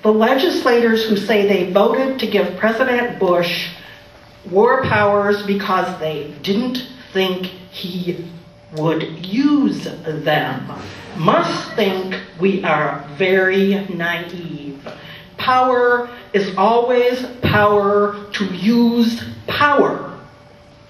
The legislators who say they voted to give President Bush war powers because they didn't think he would use them must think we are very naive. Power is always power to use power.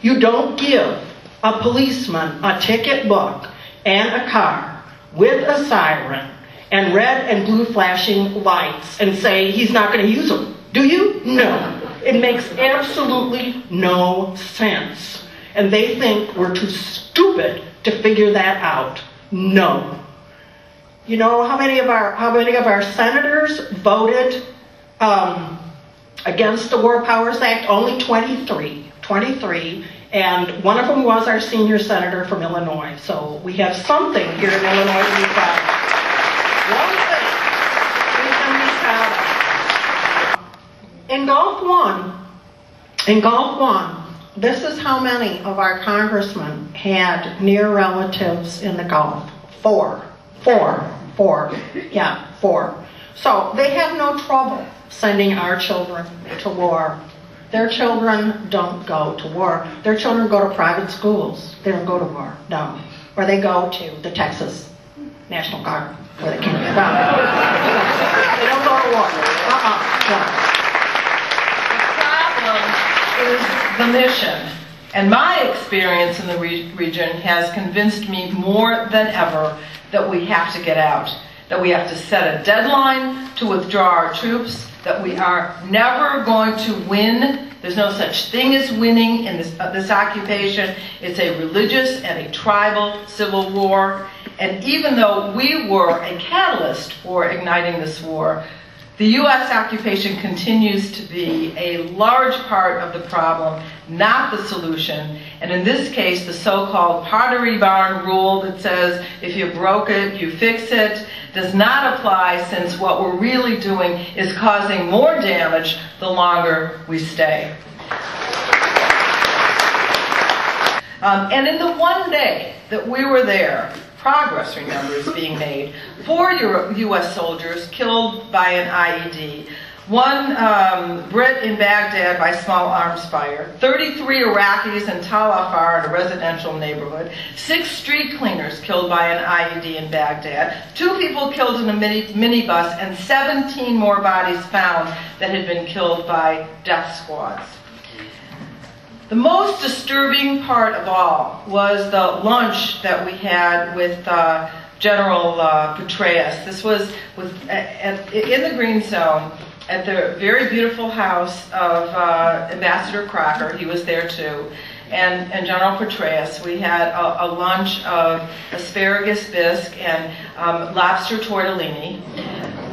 You don't give a policeman a ticket book and a car with a siren and red and blue flashing lights and say he's not going to use them. Do you? No. It makes absolutely no sense. And they think we're too stupid to figure that out. No. You know how many of our senators voted against the War Powers Act? Only 23. 23. And one of them was our senior senator from Illinois. So we have something here in Illinois to be proud of. One thing we can be proud of. In Gulf One, this is how many of our congressmen had near relatives in the Gulf. Four. Yeah, 4. So they have no trouble sending our children to war. Their children don't go to war. Their children go to private schools. They don't go to war, no. Or they go to the Texas National Guard, where they can't get out. They don't go to war. No. The problem is the mission. And my experience in the region has convinced me more than ever that we have to get out, that we have to set a deadline to withdraw our troops, that we are never going to win. There's no such thing as winning in this occupation. It's a religious and a tribal civil war. And even though we were a catalyst for igniting this war, the U.S. occupation continues to be a large part of the problem, not the solution. And in this case, the so-called Pottery Barn rule that says if you broke it, you fix it, does not apply, since what we're really doing is causing more damage the longer we stay. And in the one day that we were there, progress, remember, is being made. 4 U.S. soldiers killed by an IED. 1 Brit in Baghdad by small arms fire. 33 Iraqis in Tal Afar in a residential neighborhood. 6 street cleaners killed by an IED in Baghdad. 2 people killed in a minibus, and 17 more bodies found that had been killed by death squads. The most disturbing part of all was the lunch that we had with General Petraeus. This was in the Green Zone at the very beautiful house of Ambassador Crocker. He was there too. And General Petraeus. We had a lunch of asparagus bisque and lobster tortellini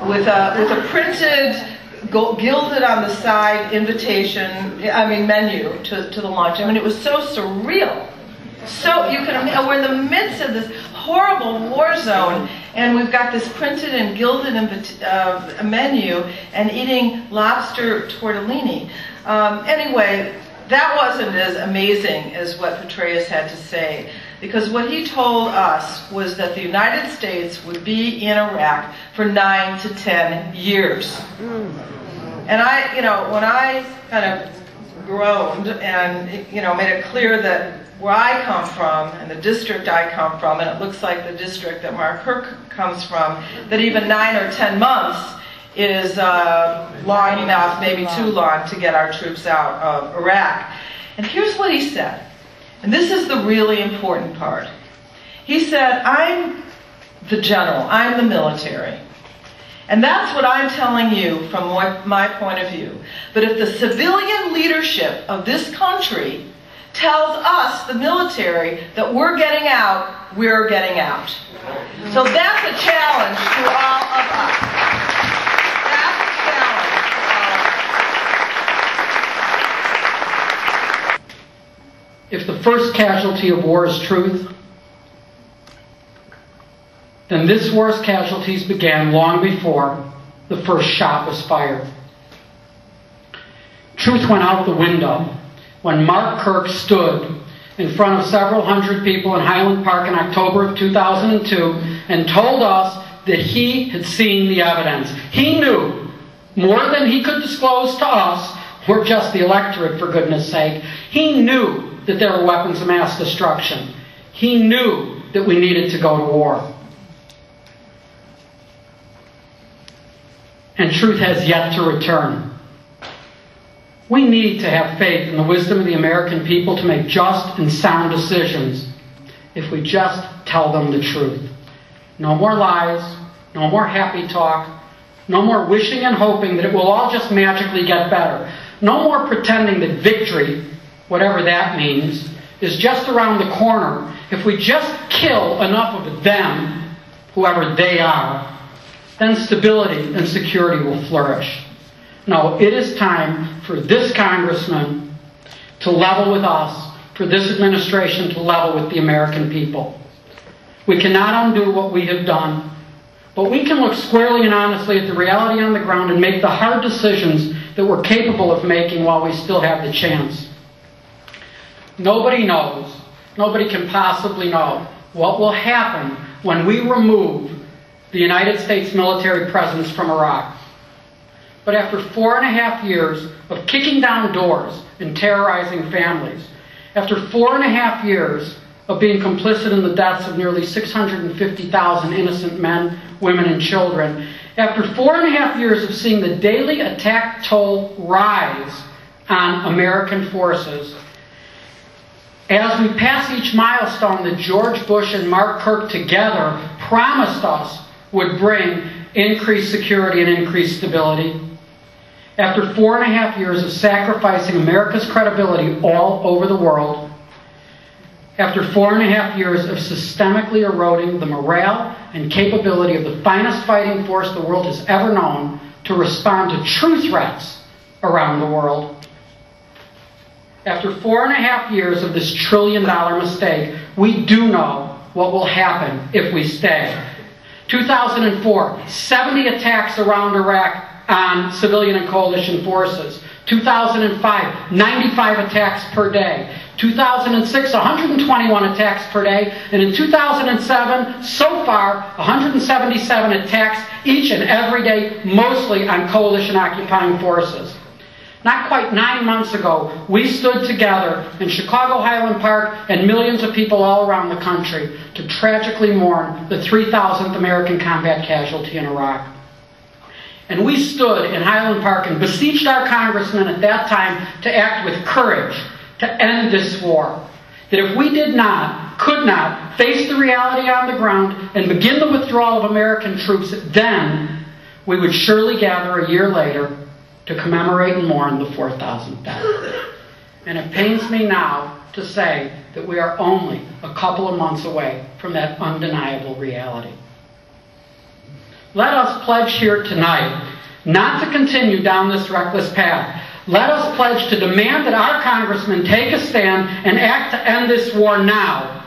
with a printed, gilded on the side menu to the lunch. I mean, it was so surreal. So you can imagine, we're in the midst of this horrible war zone, and we've got this printed and gilded menu and eating lobster tortellini. Anyway, that wasn't as amazing as what Petraeus had to say, because what he told us was that the United States would be in Iraq for 9 to 10 years. And when I kind of groaned and, made it clear that where I come from and the district I come from, and it looks like the district that Mark Kirk comes from, that even 9 or 10 months is long enough, maybe too long, to get our troops out of Iraq. And here's what he said, and this is the really important part. He said, I'm the general, I'm the military. And that's what I'm telling you from my point of view. But if the civilian leadership of this country tells us, the military, that we're getting out, we're getting out. So that's a challenge to all of us. That's a challenge. If the first casualty of war is truth, then this war's casualties began long before the first shot was fired. Truth went out the window when Mark Kirk stood in front of several hundred people in Highland Park in October of 2002 and told us that he had seen the evidence. He knew more than he could disclose to us, or just the electorate, for goodness sake. He knew that there were weapons of mass destruction. He knew that we needed to go to war. And truth has yet to return. We need to have faith in the wisdom of the American people to make just and sound decisions if we just tell them the truth. No more lies, no more happy talk, no more wishing and hoping that it will all just magically get better. No more pretending that victory, whatever that means, is just around the corner. If we just kill enough of them, whoever they are, then stability and security will flourish. No, it is time for this congressman to level with us, for this administration to level with the American people. We cannot undo what we have done, but we can look squarely and honestly at the reality on the ground and make the hard decisions that we're capable of making while we still have the chance. Nobody knows, nobody can possibly know what will happen when we remove the United States military presence from Iraq. But after 4.5 years of kicking down doors and terrorizing families, after 4.5 years of being complicit in the deaths of nearly 650,000 innocent men, women, and children, after 4.5 years of seeing the daily attack toll rise on American forces, as we pass each milestone that George Bush and Mark Kirk together promised us would bring increased security and increased stability, after 4.5 years of sacrificing America's credibility all over the world, after 4.5 years of systemically eroding the morale and capability of the finest fighting force the world has ever known to respond to true threats around the world, after 4.5 years of this trillion-dollar mistake, we do know what will happen if we stay. 2004, 70 attacks around Iraq on civilian and coalition forces. 2005, 95 attacks per day. 2006, 121 attacks per day. And in 2007, so far, 177 attacks each and every day, mostly on coalition occupying forces. Not quite 9 months ago, we stood together in Chicago Highland Park and millions of people all around the country to tragically mourn the 3,000th American combat casualty in Iraq. And we stood in Highland Park and beseeched our congressman at that time to act with courage to end this war. That if we did not, could not, face the reality on the ground and begin the withdrawal of American troops, then we would surely gather a year later to commemorate and mourn the 4,000th death. And it pains me now to say that we are only a couple of months away from that undeniable reality. Let us pledge here tonight not to continue down this reckless path. Let us pledge to demand that our congressmen take a stand and act to end this war now,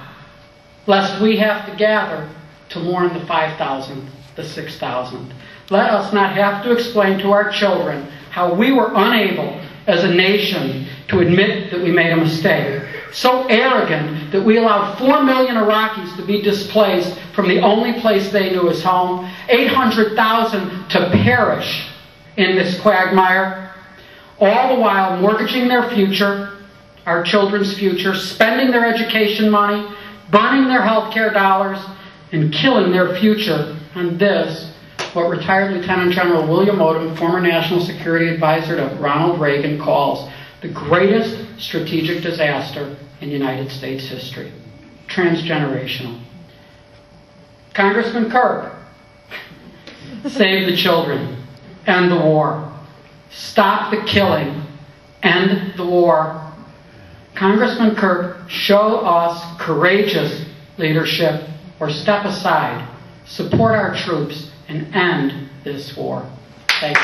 lest we have to gather to mourn the 5,000th, the 6,000th. Let us not have to explain to our children how we were unable as a nation to admit that we made a mistake. So arrogant that we allowed 4 million Iraqis to be displaced from the only place they knew as home, 800,000 to perish in this quagmire, all the while mortgaging their future, our children's future, spending their education money, burning their health care dollars, and killing their future on this, what retired Lieutenant General William Odom, former National Security Advisor to Ronald Reagan, calls the greatest strategic disaster in United States history. Transgenerational. Congressman Kirk, save the children, end the war. Stop the killing, end the war. Congressman Kirk, show us courageous leadership or step aside, support our troops, and end this war. Thank you.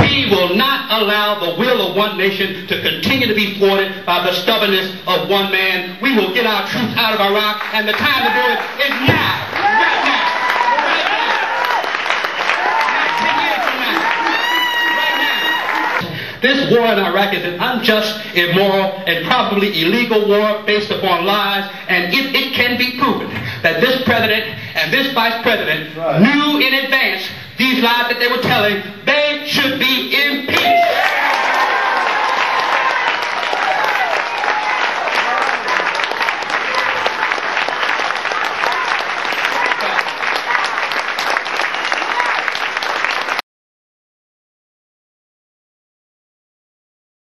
We will not allow the will of one nation to continue to be thwarted by the stubbornness of one man. We will get our troops out of Iraq, and the time to do it is now. Right now. Right now. 10 years from now. Right now. This war in Iraq is an unjust, immoral, and probably illegal war based upon lies, and it can be proven that this president and this vice president knew in advance These lies that they were telling